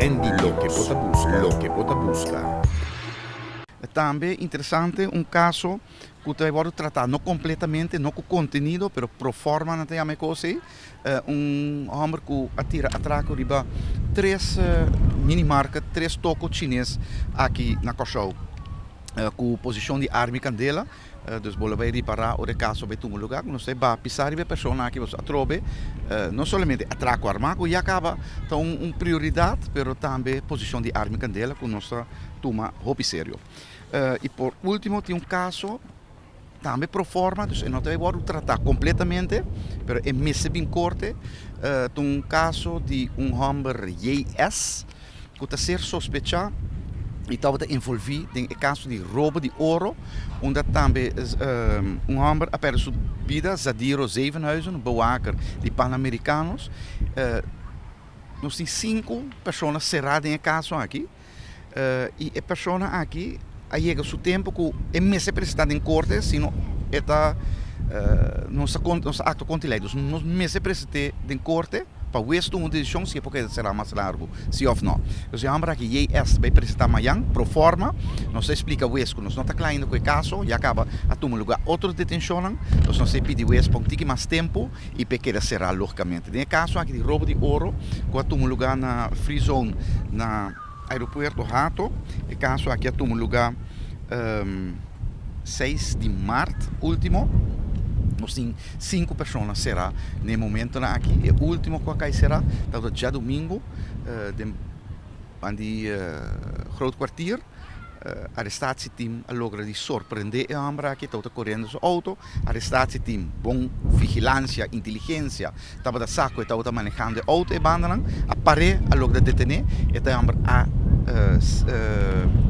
Andy lo que bota busca. Também interessante caso que vai tratar não completamente, não com conteúdo, mas pro forma na tema così, homem que atira atraco riba três minimarket, três tocos chineses aqui na Cachau, com posição de arma candela, dus bola vai reparar o caso vai um lugar, não sei, vai pisar e a pessoa aqui você atrobe, não somente atraco armado, e acaba então prioridade, mas também posição de arma candela com nossa turma hobby sério. E por último tem caso também pro forma, dus não te vou tratar completamente, mas é messe bem corte, tem caso de homem JS que está ser suspeitado e estava envolvido em caso de roubo de ouro, onde também homem a perder sua vida, Zadiro Zevenhuizen, bewaker de Pan-Americanos. Nós temos 5 pessoas cerradas em caso aqui, e a pessoa aqui chega o tempo que é mesmo apresentado em corte, senão está nosso acto contileiros, nós mesmo apresentado em corte para o resto uma decisão se porque será mais largo, se ou não. Então, a que JS vai apresentar amanhã, pro forma, nos explica o resto, nós não está claro com o caso, e acaba a tomar lugar outros detenção, nós não se pede o resto para mais tempo e para será logicamente. No caso aqui de roubo de ouro, que toma lugar na free zone, na aeroporto Hato, e caso aqui toma lugar 6 de março, último. Nós temos 5 pessoas será no momento aqui. E o último que aqui será, então já domingo, de groot kwartier. Arrestatieteam logra de surpreender a homem aqui, está correndo sua auto. Arrestatieteam, bom vigilância, inteligência, estava da saco e estava manejando a auto e bandanan. Apare a logra detener, e está homem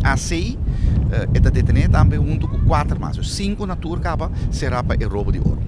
ACI, e está detener também junto com 4 mais. 5 na tour será para o roubo de ouro.